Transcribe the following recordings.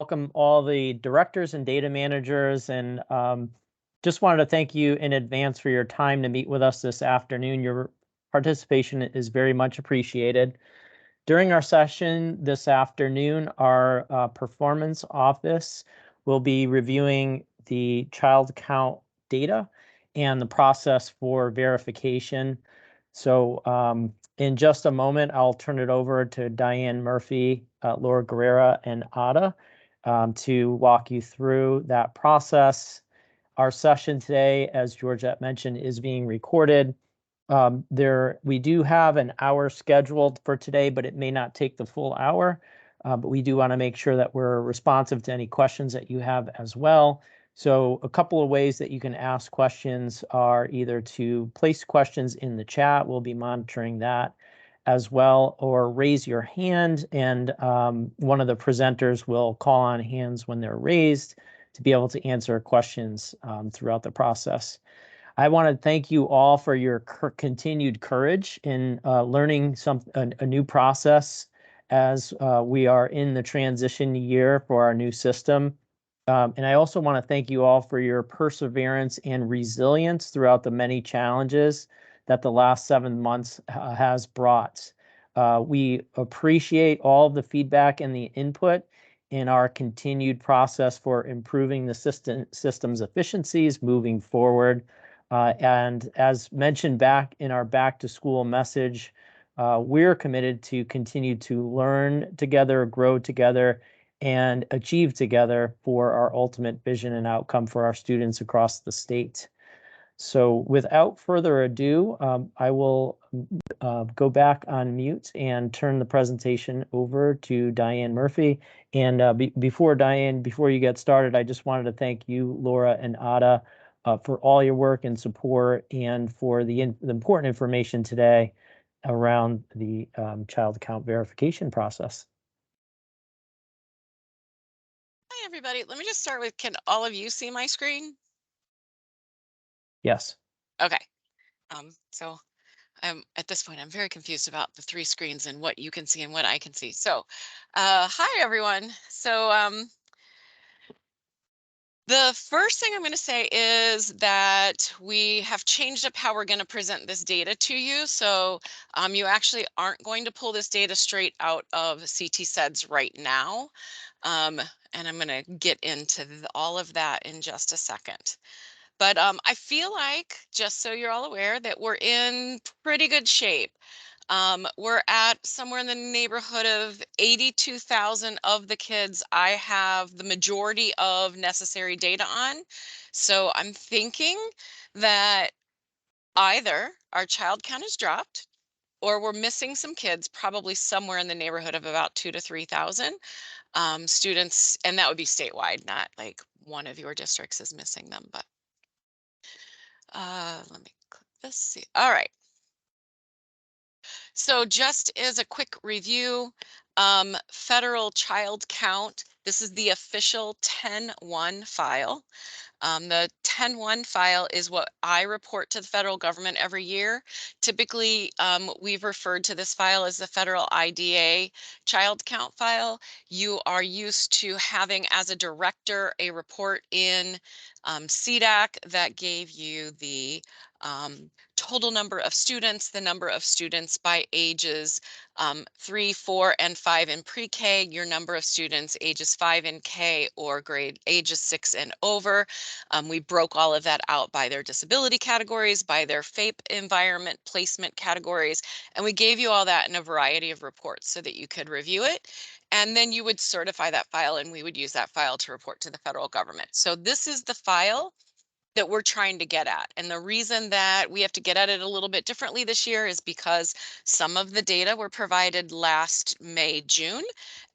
welcome all the directors and data managers, and just wanted to thank you in advance for your time to meet with us this afternoon. Your participation is very much appreciated. During our session this afternoon, our performance office will be reviewing the child count data and the process for verification. So in just a moment, I'll turn it over to Diane Murphy, Laura Guerrera, and Ada to walk you through that process. Our session today, as Georgette mentioned, is being recorded. We do have an hour scheduled for today, but it may not take the full hour. But we do want to make sure that we're responsive to any questions that you have as well. So a couple of ways that you can ask questions are either to place questions in the chat, we'll be monitoring that as well, or raise your hand, and one of the presenters will call on hands when they're raised to be able to answer questions throughout the process. I want to thank you all for your continued courage in learning a new process as we are in the transition year for our new system. And I also want to thank you all for your perseverance and resilience throughout the many challenges that the last 7 months has brought. We appreciate all of the feedback and the input in our continued process for improving the system's efficiencies moving forward. And as mentioned back in our back to school message, we're committed to continue to learn together, grow together, and achieve together for our ultimate vision and outcome for our students across the state. So without further ado, I will go back on mute and turn the presentation over to Diane Murphy. And before you get started, I just wanted to thank you, Laura and Ada, for all your work and support, and for the important information today around the child count verification process. Hi, everybody. Let me just start with, can all of you see my screen? Yes. Okay. So at this point, I'm very confused about the 3 screens and what you can see and what I can see. So hi, everyone. So the first thing I'm going to say is that we have changed up how we're going to present this data to you. So you actually aren't going to pull this data straight out of CTSEDS right now. And I'm going to get into all of that in just a second. But I feel like, just so you're all aware, that we're in pretty good shape. We're at somewhere in the neighborhood of 82,000 of the kids I have the majority of necessary data on. So I'm thinking that either our child count has dropped, or we're missing some kids, probably somewhere in the neighborhood of about 2,000 to 3,000 students, and that would be statewide, not like one of your districts is missing them. But let me click this. See. All right. So just as a quick review, federal child count, this is the official 10-1 file. The 10-1 file is what I report to the federal government every year. Typically, we've referred to this file as the federal IDA child count file. You are used to having as a director a report in CDAC that gave you the total number of students, the number of students by ages 3, 4, and 5 in pre-K, your number of students ages 5 in K or grade ages 6 and over. We broke all of that out by their disability categories, by their FAPE environment placement categories, and we gave you all that in a variety of reports so that you could review it. And then you would certify that file, and we would use that file to report to the federal government. So this is the file that we're trying to get at. And the reason that we have to get at it a little bit differently this year is because some of the data were provided last May, June,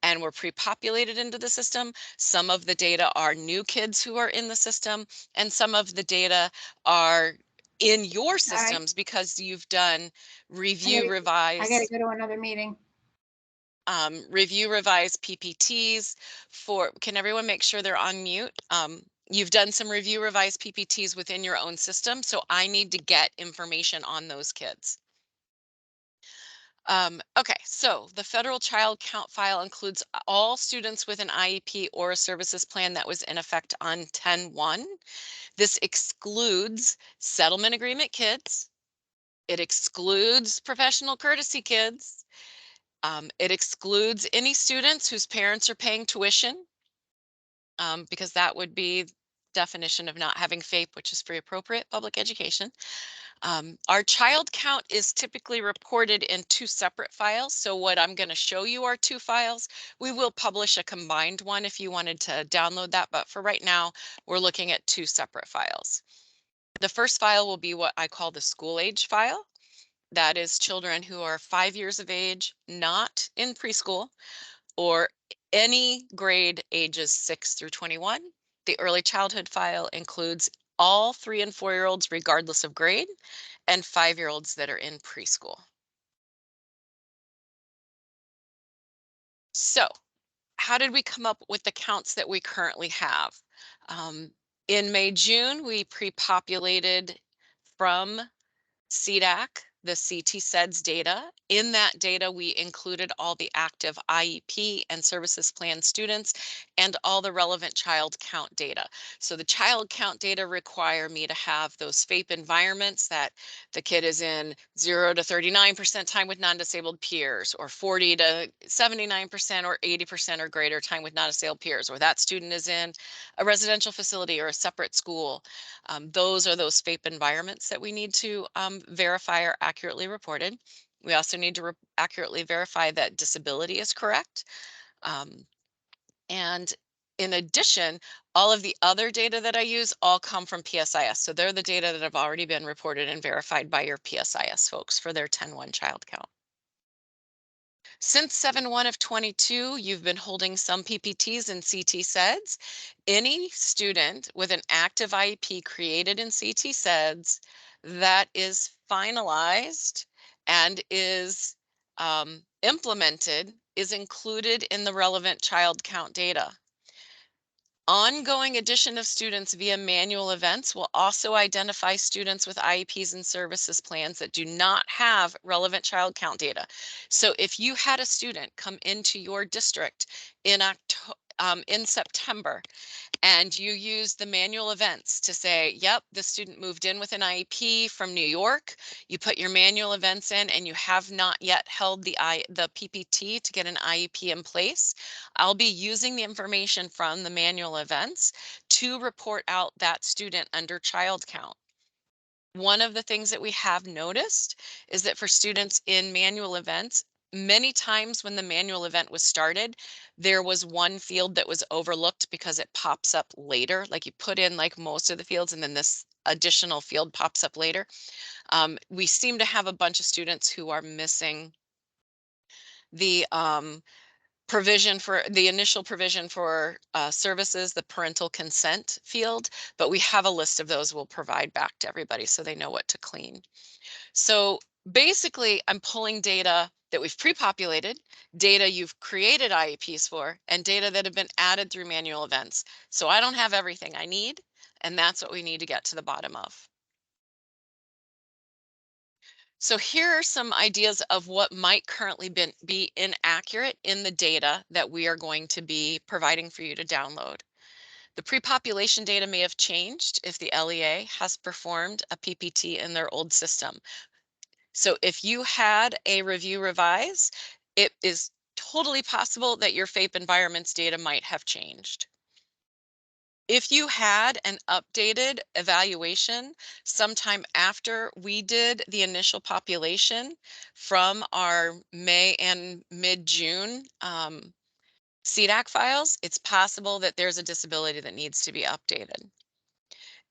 and were pre-populated into the system. Some of the data are new kids who are in the system, and some of the data are in your systems because you've done review, revise. I gotta go to another meeting. Review, revise PPTs for, can everyone make sure they're on mute? You've done some review, revise PPTs within your own system, so I need to get information on those kids. Okay, so the federal child count file includes all students with an IEP or a services plan that was in effect on 10/1. This excludes settlement agreement kids. It excludes professional courtesy kids. It excludes any students whose parents are paying tuition, because that would be definition of not having FAPE, which is free appropriate public education. Our child count is typically reported in two separate files. So what I'm going to show you are two files. We will publish a combined one if you wanted to download that, but for right now, we're looking at two separate files. The first file will be what I call the school age file. That is children who are 5 years of age, not in preschool, or any grade ages 6 through 21. The early childhood file includes all 3 and 4-year-olds regardless of grade, and 5-year-olds that are in preschool. So how did we come up with the counts that we currently have? In May, June, we pre-populated from CDAC, the CT-SEDS data. In that data, we included all the active IEP and services plan students and all the relevant child count data. So the child count data require me to have those FAPE environments that the kid is in 0 to 39% time with non-disabled peers, or 40 to 79% or 80% or greater time with non-disabled peers, or that student is in a residential facility or a separate school. Those are those FAPE environments that we need to verify are accurately reported. We also need to accurately verify that disability is correct. And in addition, all of the other data that I use all come from PSIS. So they're the data that have already been reported and verified by your PSIS folks for their 10/1 child count. Since 7/1 of 22, you've been holding some PPTs and CT-SEDS. Any student with an active IEP created in CT-SEDS that is finalized and is implemented is included in the relevant child count data. Ongoing addition of students via manual events will also identify students with IEPs and services plans that do not have relevant child count data. So if you had a student come into your district in September, and you use the manual events to say, yep, the student moved in with an IEP from New York. You put your manual events in and you have not yet held the PPT to get an IEP in place. I'll be using the information from the manual events to report out that student under child count. One of the things that we have noticed is that for students in manual events, many times when the manual event was started, there was one field that was overlooked because it pops up later. Like you put in like most of the fields and then this additional field pops up later. We seem to have a bunch of students who are missing the provision for the initial provision for services, the parental consent field, but we have a list of those we'll provide back to everybody so they know what to clean. So basically, I'm pulling data that we've pre-populated, data you've created IEPs for, and data that have been added through manual events. So I don't have everything I need, and that's what we need to get to the bottom of. So here are some ideas of what might currently be inaccurate in the data that we are going to be providing for you to download. The pre-population data may have changed if the LEA has performed a PPT in their old system. So if you had a review revise, it is totally possible that your FAPE environments data might have changed. If you had an updated evaluation sometime after we did the initial population from our May and mid-June CDAC files, it's possible that there's a disability that needs to be updated.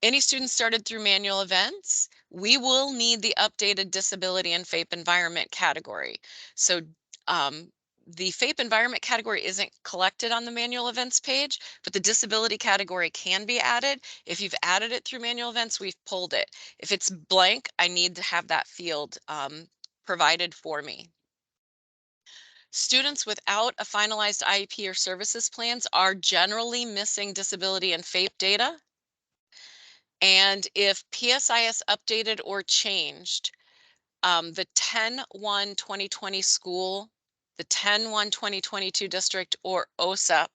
Any students started through manual events, we will need the updated disability and FAPE environment category. So the FAPE environment category isn't collected on the manual events page, but the disability category can be added. If you've added it through manual events, we've pulled it. If it's blank, I need to have that field provided for me. Students without a finalized IEP or services plans are generally missing disability and FAPE data. And if PSIS updated or changed, the 10/1/2020 school, the 10/1/2022 district, or OSEP,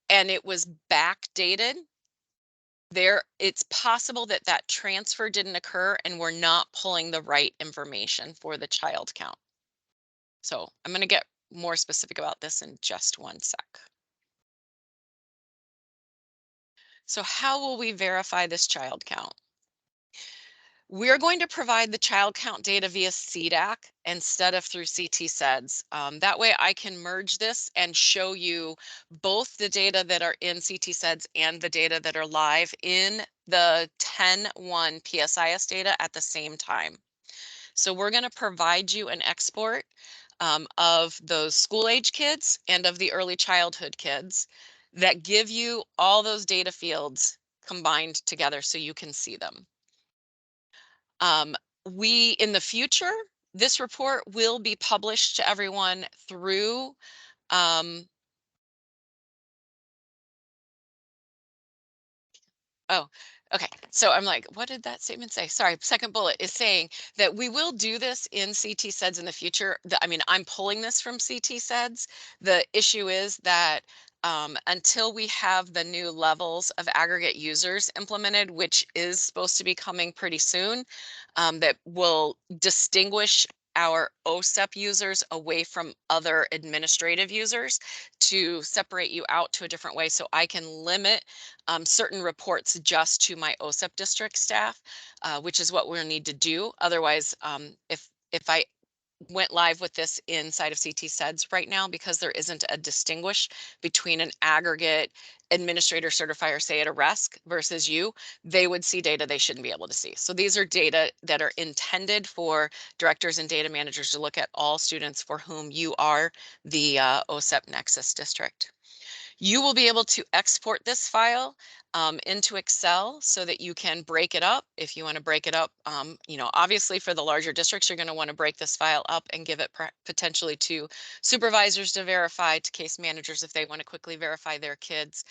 and it was backdated, it's possible that that transfer didn't occur and we're not pulling the right information for the child count. So I'm going to get more specific about this in just one sec. So how will we verify this child count? We're going to provide the child count data via CDAC instead of through CT-SEDS. That way I can merge this and show you both the data that are in CT-SEDS and the data that are live in the 10/1 PSIS data at the same time. So we're going to provide you an export of those school age kids and of the early childhood kids that give you all those data fields combined together so you can see them. In the future, this report will be published to everyone through oh, okay. So I'm like, what did that statement say? Sorry, second bullet is saying that we will do this in CT-SEDS in the future. I mean, I'm pulling this from CT-SEDS. The issue is that until we have the new levels of aggregate users implemented, which is supposed to be coming pretty soon, that will distinguish our OSEP users away from other administrative users to separate you out to a different way so I can limit certain reports just to my OSEP district staff, which is what we'll need to do. Otherwise, if I went live with this inside of CT-SEDS right now, because there isn't a distinguish between an aggregate administrator certifier, say at a RESC versus you, they would see data they shouldn't be able to see. So these are data that are intended for directors and data managers to look at all students for whom you are the OSEP Nexus district. You will be able to export this file into Excel so that you can break it up. If you want to break it up, obviously for the larger districts, you're going to want to break this file up and give it potentially to supervisors to verify, to case managers if they want to quickly verify their kids.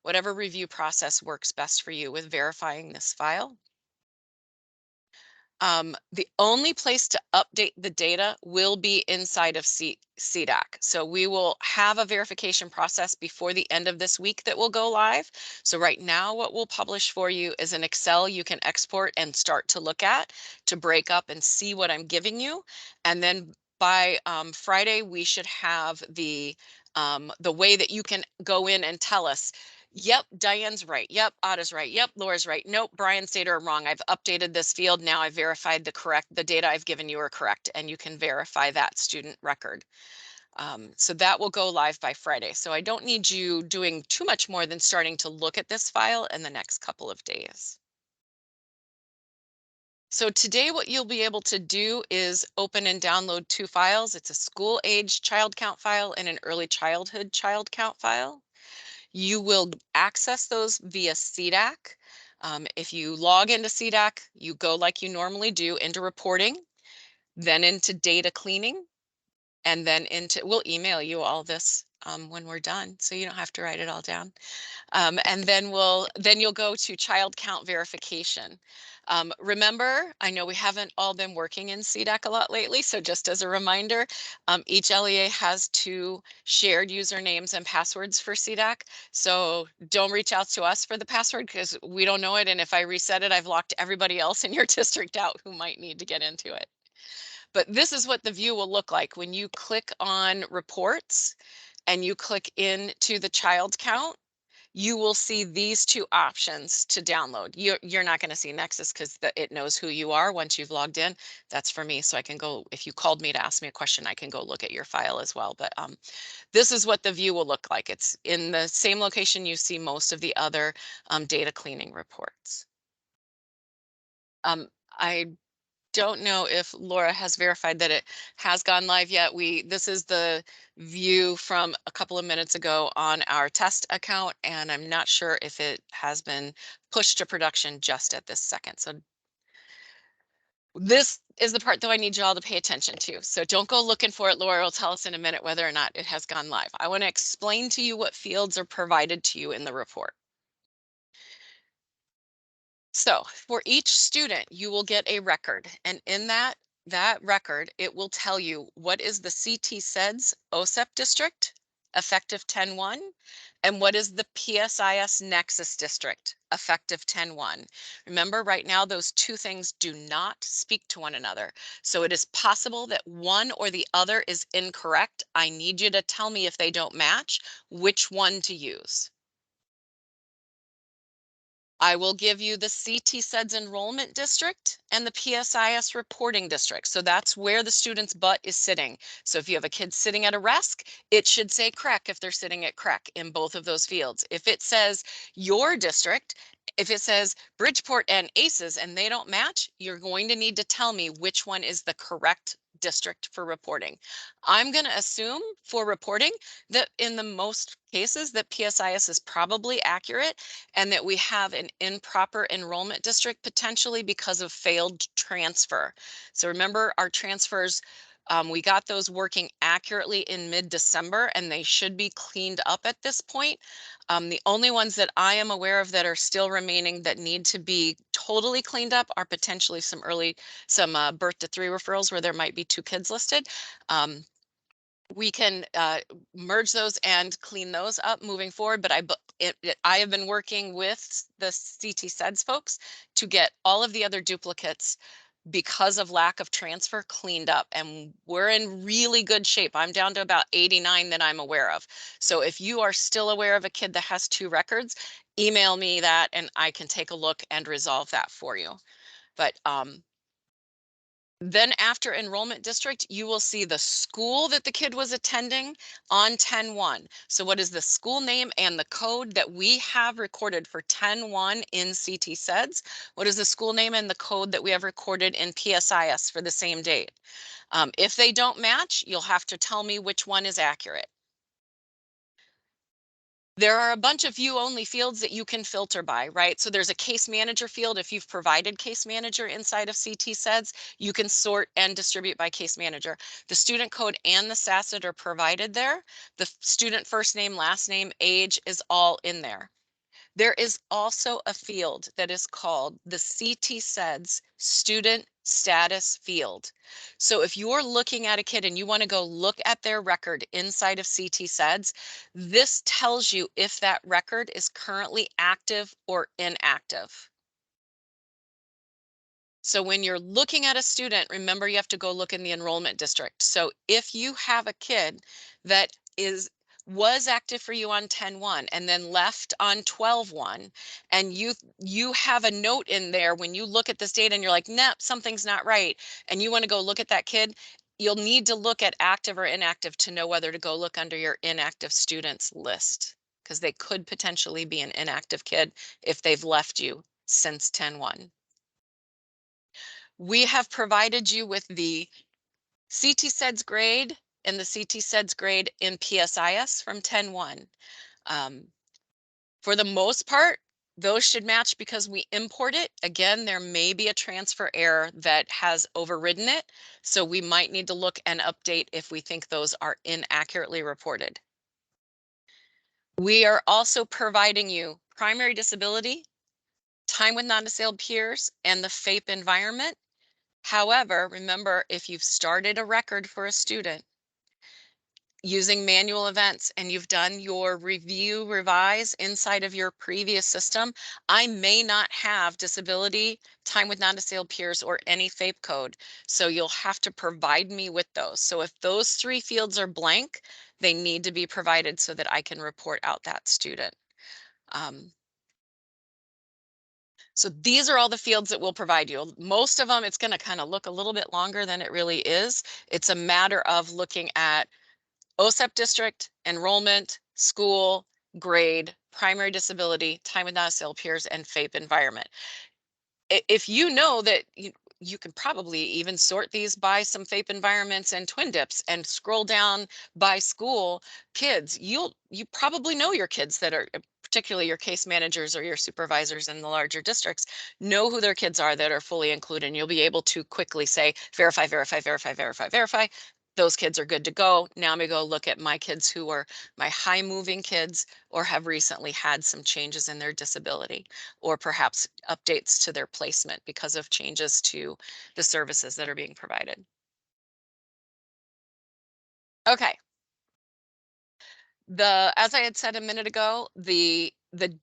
Whatever review process works best for you with verifying this file. The only place to update the data will be inside of CDAC. So we will have a verification process before the end of this week that will go live. So right now, what we'll publish for you is an Excel you can export and start to look at to break up and see what I'm giving you. And then by Friday, we should have the way that you can go in and tell us, yep, Diane's right. Yep, Ada's right. Yep, Laura's right. Nope, Brian's data are wrong. I've updated this field. Now I've verified the data I've given you are correct, and you can verify that student record. So that will go live by Friday. So I don't need you doing too much more than starting to look at this file in the next couple of days. So today what you'll be able to do is open and download two files. It's a school age child count file and an early childhood child count file. You will access those via CDAC. If you log into CDAC, you go like you normally do into reporting, then into data cleaning, and then we'll email you all this when we're done, so you don't have to write it all down. And then you'll go to child count verification. Remember, I know we haven't all been working in CDAC a lot lately, so just as a reminder, each LEA has 2 shared usernames and passwords for CDAC. So don't reach out to us for the password because we don't know it. And if I reset it, I've locked everybody else in your district out who might need to get into it. But this is what the view will look like when you click on reports and you click into the child count. You will see these 2 options to download. You're not going to see Nexus because it knows who you are once you've logged in. That's for me, so I can go, if you called me to ask me a question, I can go look at your file as well. But this is what the view will look like. It's in the same location you see most of the other data cleaning reports. I don't know if Laura has verified that it has gone live yet. This is the view from a couple of minutes ago on our test account, and I'm not sure if it has been pushed to production just at this second. So this is the part that I need you all to pay attention to. So don't go looking for it. Laura will tell us in a minute whether or not it has gone live. I want to explain to you what fields are provided to you in the report. So for each student, you will get a record, and in that record, it will tell you what is the CT SEDS OSEP district effective 10/1, and what is the PSIS Nexus district effective 10/1. Remember, right now, those two things do not speak to one another. So it is possible that one or the other is incorrect. I need you to tell me if they don't match, which one to use. I will give you the CT SEDS enrollment district and the PSIS reporting district. So that's where the student's butt is sitting. So if you have a kid sitting at a RESC, it should say CREC if they're sitting at CREC in both of those fields. If it says your district, if it says Bridgeport and ACES and they don't match, you're going to need to tell me which one is the correct district for reporting. I'm going to assume for reporting that in the most cases that PSIS is probably accurate, and that we have an improper enrollment district potentially because of failed transfer. So remember, our transfers, we got those working accurately in mid-December, and they should be cleaned up at this point. The only ones that I am aware of that are still remaining that need to be totally cleaned up are potentially some birth to 3 referrals where there might be 2 kids listed. We can merge those and clean those up moving forward, but I have been working with the CT SEDS folks to get all of the other duplicates because of lack of transfer cleaned up, and we're in really good shape. I'm down to about 89 that I'm aware of. So if you are still aware of a kid that has 2 records, email me that and I can take a look and resolve that for you. But then after enrollment district, you will see the school that the kid was attending on 10/1. So what is the school name and the code that we have recorded for 10/1 in CT SEDS? What is the school name and the code that we have recorded in PSIS for the same date? If they don't match, you'll have to tell me which one is accurate. There are a bunch of view only fields that you can filter by, right? So there's a case manager field. If you've provided case manager inside of CT SEDS, you can sort and distribute by case manager. The student code and the SACID are provided there. The student first name, last name, age is all in there. There is also a field that is called the CT SEDS student status field. So if you're looking at a kid and you want to go look at their record inside of CT SEDS, this tells you if that record is currently active or inactive. So when you're looking at a student, remember you have to go look in the enrollment district. So if you have a kid that was active for you on 10/1 and then left on 12/1, and you have a note in there when you look at this data and you're like, nah, something's not right, and you want to go look at that kid, you'll need to look at active or inactive to know whether to go look under your inactive students list, because they could potentially be an inactive kid if they've left you since 10/1. We have provided you with the CT SEDS grade and the CT SEDS grade in PSIS from 10/1. For the most part, those should match because we import it. Again, there may be a transfer error that has overridden it, so we might need to look and update if we think those are inaccurately reported. We are also providing you primary disability, time with non-disabled peers, and the FAPE environment. However, remember, if you've started a record for a student using manual events and you've done your review revise inside of your previous system, I may not have disability, time with non-disabled peers, or any FAPE code. So you'll have to provide me with those. So if those 3 fields are blank, they need to be provided so that I can report out that student. So these are all the fields that we'll provide you. Most of them, it's going to kind of look a little bit longer than it really is. It's a matter of looking at OSEP district, enrollment, school, grade, primary disability, time with non-disabled peers, and FAPE environment. If you know that you can probably even sort these by some FAPE environments and twin dips and scroll down by school kids, you probably know your kids that are, particularly your case managers or your supervisors in the larger districts, know who their kids are that are fully included, and you'll be able to quickly say verify, verify, verify, verify, verify, those kids are good to go. Now I'm gonna go look at my kids who are my high moving kids or have recently had some changes in their disability, or perhaps updates to their placement because of changes to the services that are being provided. Okay. As I had said a minute ago, the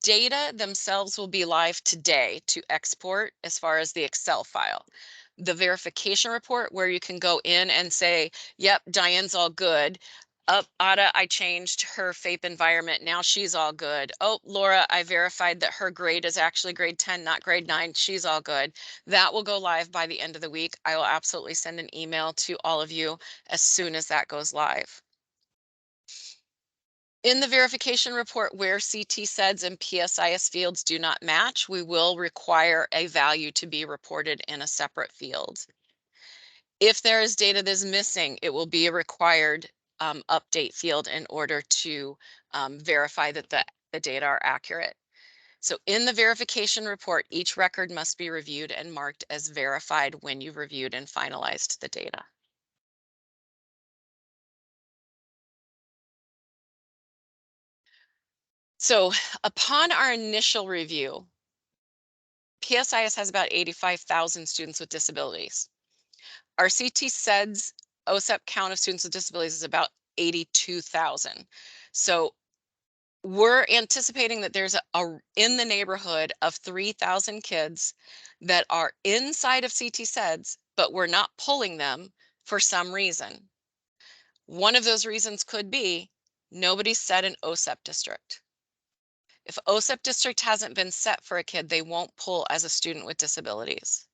data themselves will be live today to export as far as the Excel file. The verification report where you can go in and say, yep, Diane's all good. Up, Ada, I changed her FAPE environment. Now she's all good. Oh, Laura, I verified that her grade is actually grade 10, not grade 9. She's all good. That will go live by the end of the week. I will absolutely send an email to all of you as soon as that goes live. In the verification report where CT SEDS and PSIS fields do not match, we will require a value to be reported in a separate field. If there is data that is missing, it will be a required update field in order to verify that the data are accurate. So in the verification report, each record must be reviewed and marked as verified when you've reviewed and finalized the data. So upon our initial review, PSIS has about 85,000 students with disabilities. Our CT SEDS OSEP count of students with disabilities is about 82,000. So we're anticipating that there's in the neighborhood of 3,000 kids that are inside of CT SEDS, but we're not pulling them for some reason. One of those reasons could be nobody's set an OSEP district. If OSEP district hasn't been set for a kid, they won't pull as a student with disabilities.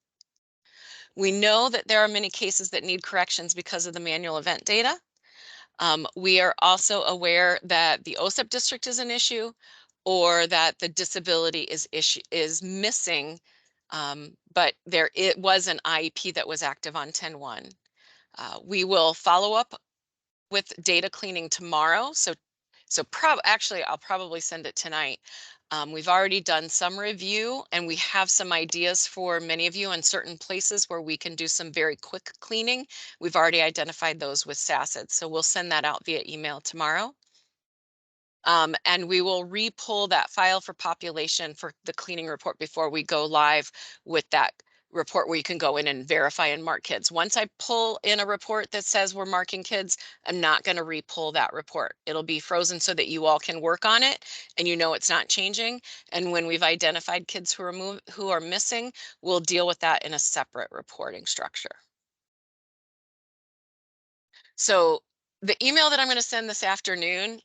We know that there are many cases that need corrections because of the manual event data. We are also aware that the OSEP district is an issue, or that the disability is missing, but it was an IEP that was active on 10-1. We will follow up with data cleaning tomorrow. Actually, I'll probably send it tonight. We've already done some review and we have some ideas for many of you in certain places where we can do some very quick cleaning. We've already identified those with SACID, so we'll send that out via email tomorrow. And we will re-pull that file for population for the cleaning report before we go live with that report where you can go in and verify and mark kids. Once I pull in a report that says we're marking kids, I'm not going to re-pull that report. It'll be frozen so that you all can work on it and you know it's not changing. And when we've identified kids who are missing, we'll deal with that in a separate reporting structure. So the email that I'm going to send this afternoon,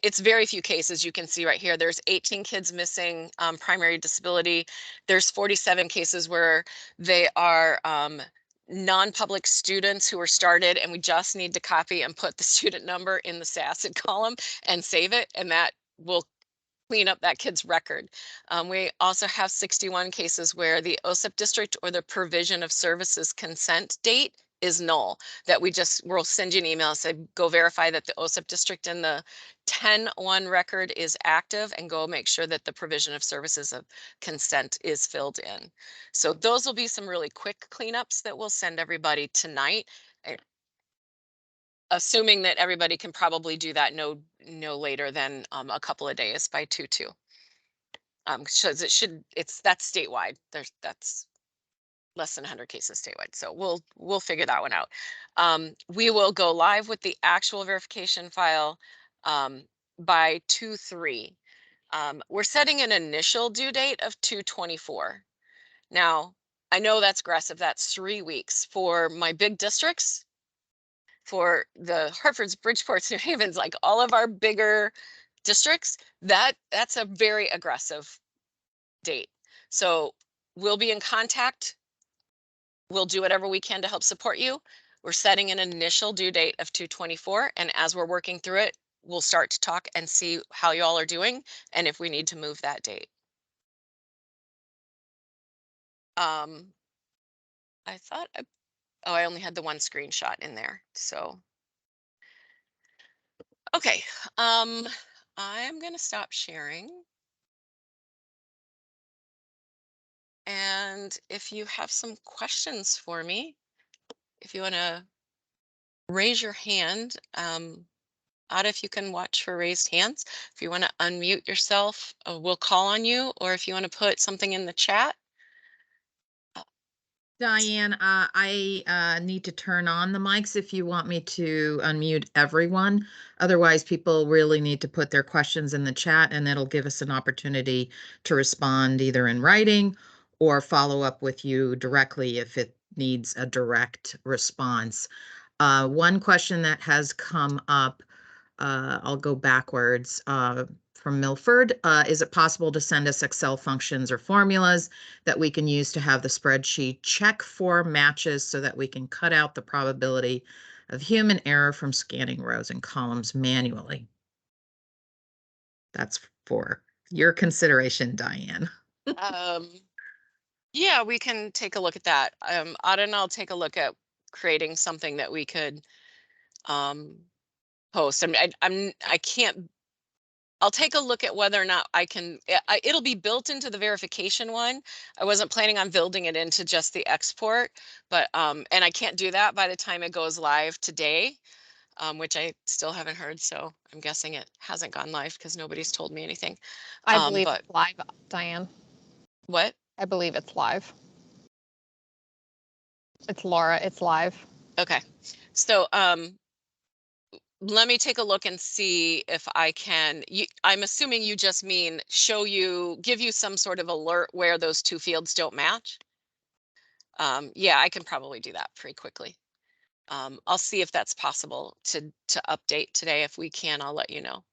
it's very few cases. You can see right here, there's 18 kids missing primary disability. There's 47 cases where they are non-public students who were started, and we just need to copy and put the student number in the SACID column and save it, and that will clean up that kid's record. We also have 61 cases where the OSEP district or the provision of services consent date is null, that we'll send you an email and say, go verify that the OSEP district in the 10-1 record is active and go make sure that the provision of services of consent is filled in. So those will be some really quick cleanups that we'll send everybody tonight, assuming that everybody can probably do that no later than a couple of days by 2/2. Because that's statewide. That's less than 100 cases statewide. So we'll figure that one out. We will go live with the actual verification file by 2/3. We're setting an initial due date of 2/24. Now, I know that's aggressive. That's 3 weeks for my big districts. For the Hartfords, Bridgeports, New Havens, like all of our bigger districts, that's a very aggressive date. So we'll be in contact. We'll do whatever we can to help support you. We're setting an initial due date of 2/24, and as we're working through it, we'll start to talk and see how y'all are doing and if we need to move that date. I thought, I only had the one screenshot in there, so. Okay, I'm gonna stop sharing. And if you have some questions for me, if you want to raise your hand. Ada, if you can watch for raised hands. If you want to unmute yourself, we'll call on you, or if you want to put something in the chat. Diane, I need to turn on the mics if you want me to unmute everyone. Otherwise, people really need to put their questions in the chat, and it'll give us an opportunity to respond either in writing or follow up with you directly if it needs a direct response. One question that has come up, I'll go backwards, from Milford. Is it possible to send us Excel functions or formulas that we can use to have the spreadsheet check for matches so that we can cut out the probability of human error from scanning rows and columns manually? That's for your consideration, Diane. Yeah, we can take a look at that. Ada and I'll take a look at creating something that we could post. I can't. I'll take a look at whether or not I can. It'll be built into the verification one. I wasn't planning on building it into just the export, but and I can't do that by the time it goes live today, which I still haven't heard. So I'm guessing it hasn't gone live because nobody's told me anything. I believe it's live, Diane. What? I believe it's live. It's Laura, it's live. Okay. So let me take a look and see if I can. I'm assuming you just mean give you some sort of alert where those two fields don't match. Yeah, I can probably do that pretty quickly. I'll see if that's possible to update today. If we can, I'll let you know.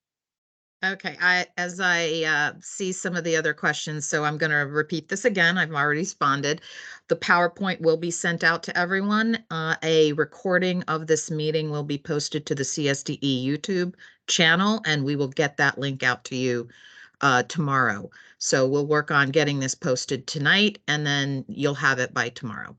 Okay, as I see some of the other questions, so I'm going to repeat this again. I've already responded. The PowerPoint will be sent out to everyone. A recording of this meeting will be posted to the CSDE YouTube channel, and we will get that link out to you tomorrow. So we'll work on getting this posted tonight, and then you'll have it by tomorrow.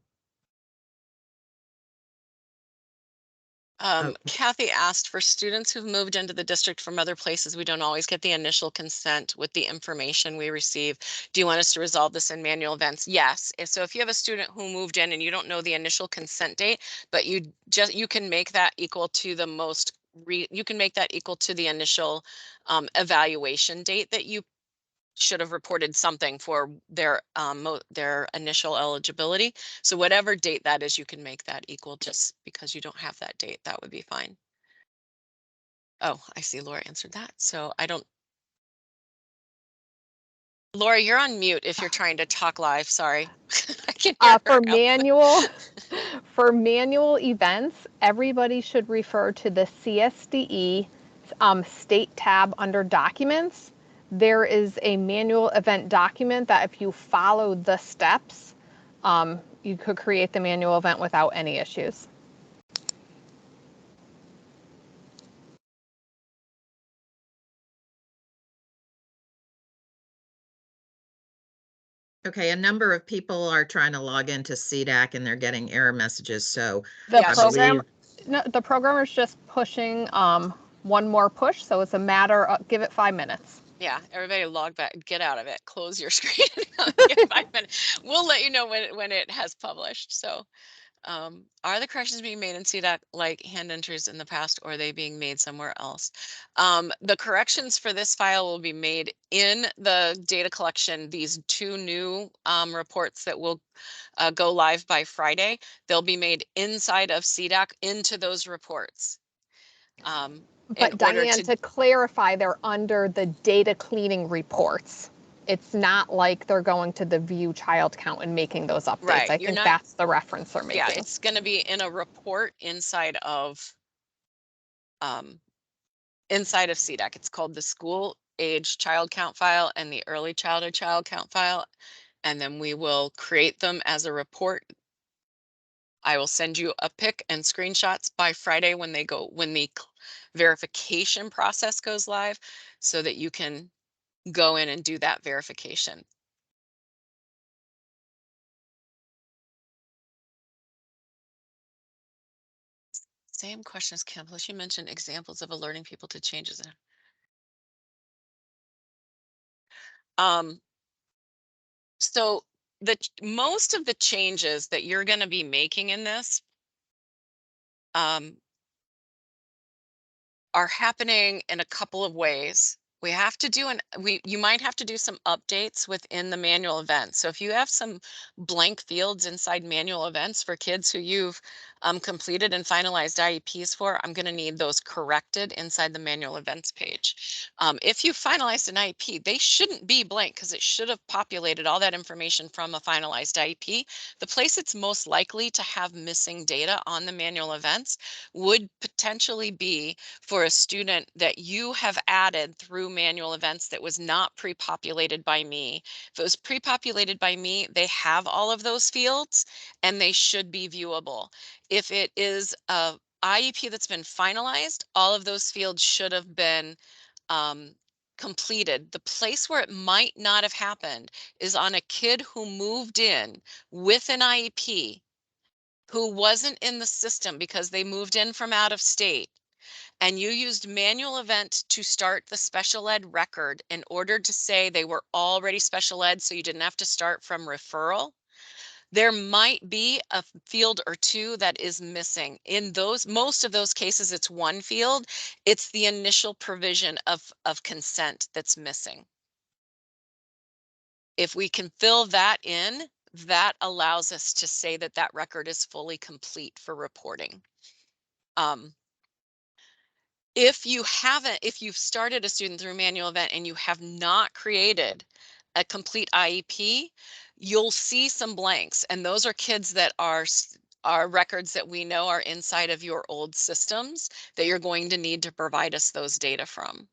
Kathy asked, for students who've moved into the district from other places, we don't always get the initial consent with the information we receive. Do you want us to resolve this in manual events? Yes. So if you have a student who moved in and you don't know the initial consent date, but you can make that equal to the you can make that equal to the initial evaluation date that you should have reported something for their initial eligibility. So whatever date that is, you can make that equal. Just because you don't have that date, that would be fine. Oh, I see Laura answered that. So I don't. Laura, you're on mute if you're trying to talk live. Sorry. I can hear for manual events, everybody should refer to the CSDE state tab under documents. There is a manual event document that if you follow the steps, you could create the manual event without any issues. Okay, a number of people are trying to log into CDAC and they're getting error messages. So the programmer's just pushing one more push, so it's a matter of give it 5 minutes. Yeah, everybody log back, get out of it, close your screen. Get 5 minutes. We'll let you know when it has published. So are the corrections being made in CDAC like hand entries in the past, or are they being made somewhere else? The corrections for this file will be made in the data collection. These two new reports that will go live by Friday, they'll be made inside of CDAC into those reports. But Diane, to clarify, they're under the data cleaning reports. It's not like they're going to the view child count and making those updates. Right. I think that's the reference they're making. Yeah, it's going to be in a report inside of CDAC. It's called the school age child count file and the early childhood child count file. And then we will create them as a report. I will send you a pic and screenshots by Friday when the verification process goes live, so that you can go in and do that verification. Same question as Kim. You mentioned examples of alerting people to changes. So most of the changes that you're going to be making in this, are happening in a couple of ways. We have to do you might have to do some updates within the manual events. So if you have some blank fields inside manual events for kids who you've completed and finalized IEPs for, I'm going to need those corrected inside the manual events page. If you finalized an IEP, they shouldn't be blank because it should have populated all that information from a finalized IEP. The place it's most likely to have missing data on the manual events would potentially be for a student that you have added through manual events that was not pre-populated by me. If it was pre-populated by me, they have all of those fields and they should be viewable. If it is a IEP that's been finalized, all of those fields should have been completed. The place where it might not have happened is on a kid who moved in with an IEP who wasn't in the system because they moved in from out of state, and you used manual event to start the special ed record in order to say they were already special ed so you didn't have to start from referral, there might be a field or two that is missing. In most of those cases, it's one field. It's the initial provision of consent that's missing. If we can fill that in, that allows us to say that that record is fully complete for reporting. If you've started a student through manual event and you have not created a complete IEP, you'll see some blanks, and those are kids that are records that we know are inside of your old systems that you're going to need to provide us those data from.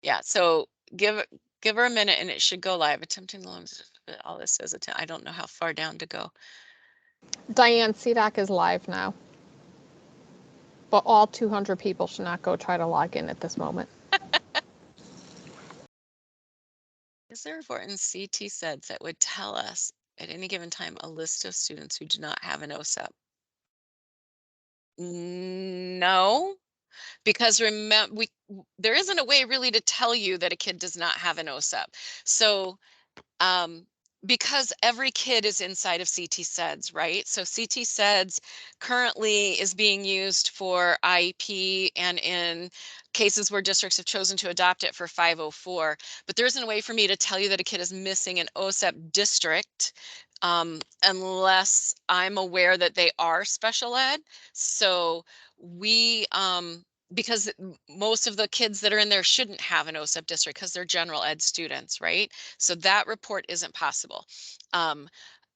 Yeah, so give her a minute and it should go live. Attempting the loans, all this says I don't know how far down to go. Diane, CDAC is live now. But all 200 people should not go try to log in at this moment. Is there a report in CT SEDS that would tell us at any given time a list of students who do not have an OSEP? No, because remember, there isn't a way really to tell you that a kid does not have an OSEP. So because every kid is inside of CT SEDS, right? So CT SEDS currently is being used for IEP and in cases where districts have chosen to adopt it for 504, but there isn't a way for me to tell you that a kid is missing an OSEP district unless I'm aware that they are special ed. So we, because most of the kids that are in there shouldn't have an OSEP district because they're general ed students, right? So that report isn't possible.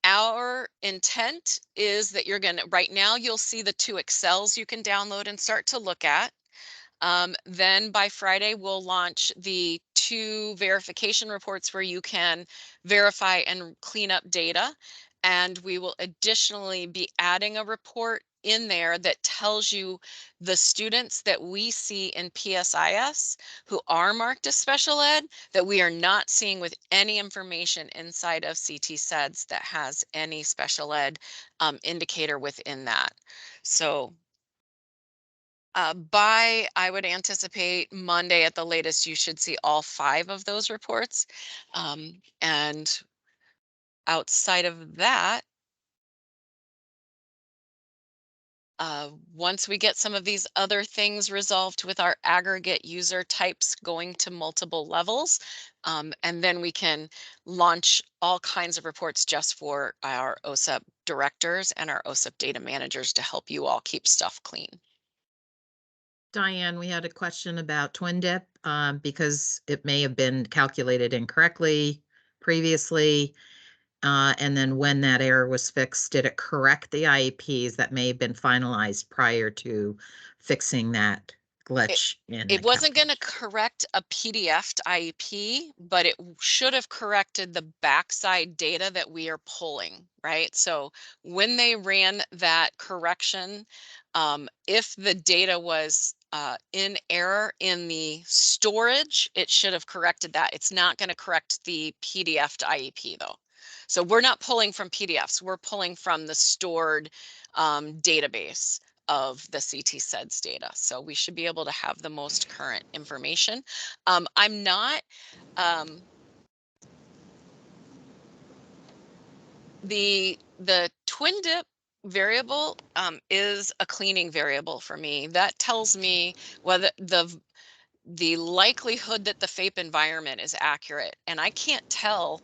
Our intent is that you're gonna, right now you'll see the 2 Excels you can download and start to look at. Then by Friday, we'll launch the 2 verification reports where you can verify and clean up data. And we will additionally be adding a report in there that tells you the students that we see in PSIS who are marked as special ed that we are not seeing with any information inside of CT SEDS that has any special ed indicator within that. So I would anticipate Monday at the latest, you should see all 5 of those reports. And outside of that, once we get some of these other things resolved with our aggregate user types going to multiple levels, and then we can launch all kinds of reports just for our OSEP directors and our OSEP data managers to help you all keep stuff clean. Diane, we had a question about twin dip because it may have been calculated incorrectly previously. And then when that error was fixed, did it correct the IEPs that may have been finalized prior to fixing that glitch in the It wasn't going to calculation? correct a PDF IEP, but it should have corrected the backside data that we are pulling, right? So when they ran that correction, if the data was in error in the storage, it should have corrected that. It's not going to correct the PDF to IEP though. So we're not pulling from PDFs, we're pulling from the stored database of the CT SEDS data. So we should be able to have the most current information. I'm not, The twin dip variable is a cleaning variable for me. That tells me whether the likelihood that the FAPE environment is accurate. And I can't tell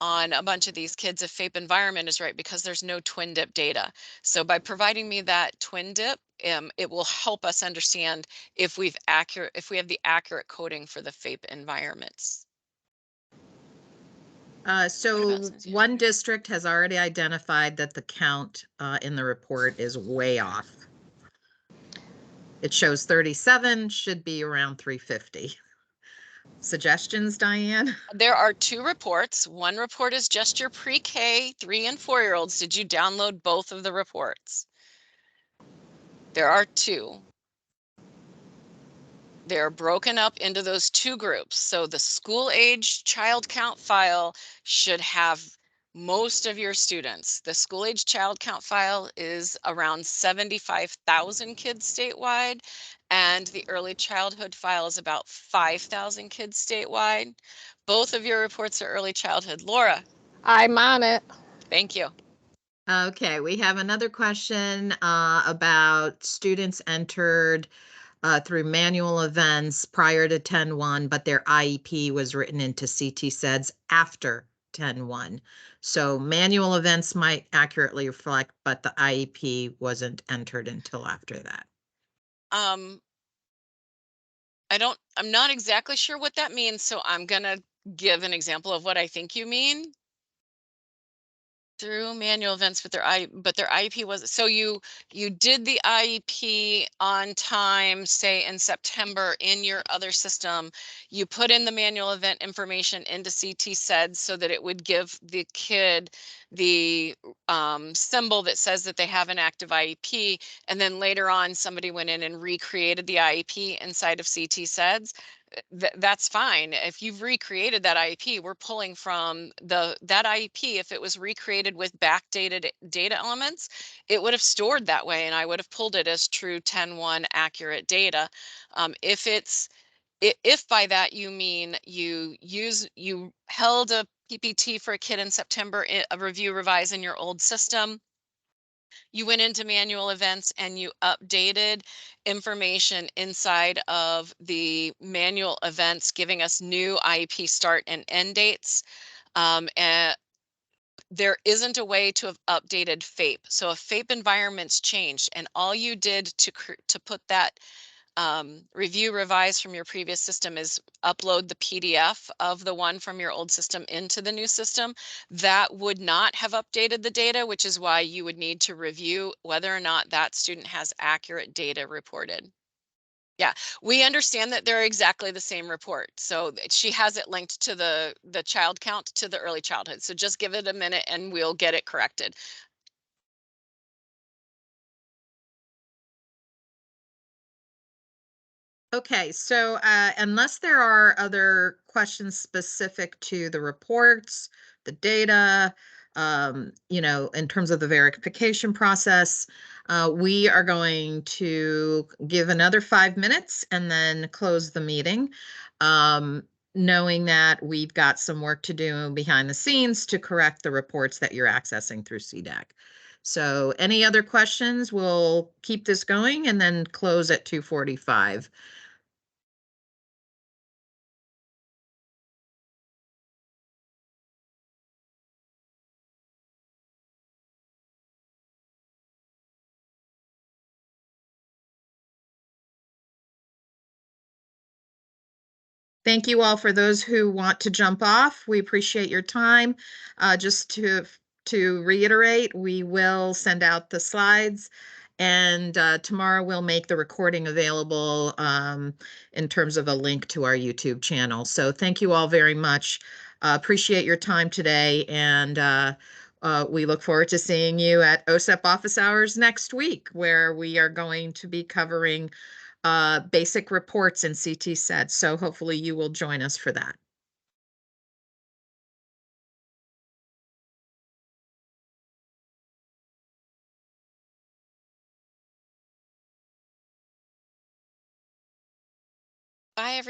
on a bunch of these kids if FAPE environment is right because there's no twin dip data. So by providing me that twin dip, it will help us understand if we have the accurate coding for the FAPE environments. So one district has already identified that the count in the report is way off. It shows 37, should be around 350. Suggestions, Diane? There are 2 reports. One report is just your pre-K 3 and 4-year-olds. Did you download both of the reports? There are 2. They're broken up into those 2 groups. So the school age child count file should have most of your students. The school age child count file is around 75,000 kids statewide, and the early childhood file is about 5,000 kids statewide. Both of your reports are early childhood. Laura. I'm on it. Thank you. Okay, we have another question about students entered through manual events prior to 10-1, but their IEP was written into CT-SEDS after 10-1. So manual events might accurately reflect, but the IEP wasn't entered until after that. I'm not exactly sure what that means, so I'm gonna give an example of what I think you mean. Through manual events, but their IEP was, so you did the IEP on time, say in September in your other system. You put in the manual event information into CT-SEDS so that it would give the kid the symbol that says that they have an active IEP, and then later on somebody went in and recreated the IEP inside of CT-SEDS. That's fine. If you've recreated that IEP, we're pulling from that IEP. If it was recreated with backdated data elements, it would have stored that way, and I would have pulled it as true 10-1 accurate data. If by that you mean you held a PPT for a kid in September, a review revise in your old system, you went into manual events and you updated information inside of the manual events, giving us new IEP start and end dates. And there isn't a way to have updated FAPE. So if FAPE environments changed and all you did to put that review revise from your previous system is upload the PDF of the one from your old system into the new system, that would not have updated the data, which is why you would need to review whether or not that student has accurate data reported. Yeah, we understand that they're exactly the same report. So she has it linked to the child count to the early childhood. So just give it a minute and we'll get it corrected. Okay, so unless there are other questions specific to the reports, the data, in terms of the verification process, we are going to give another 5 minutes and then close the meeting, knowing that we've got some work to do behind the scenes to correct the reports that you're accessing through CDAC. So any other questions, we'll keep this going and then close at 2:45. Thank you all. For those who want to jump off, we appreciate your time. Just to reiterate, we will send out the slides, and tomorrow we'll make the recording available in terms of a link to our YouTube channel. So thank you all very much. Appreciate your time today, and we look forward to seeing you at OSEP office hours next week, where we are going to be covering basic reports in CT-SEDS. So hopefully you will join us for that. Bye, everyone.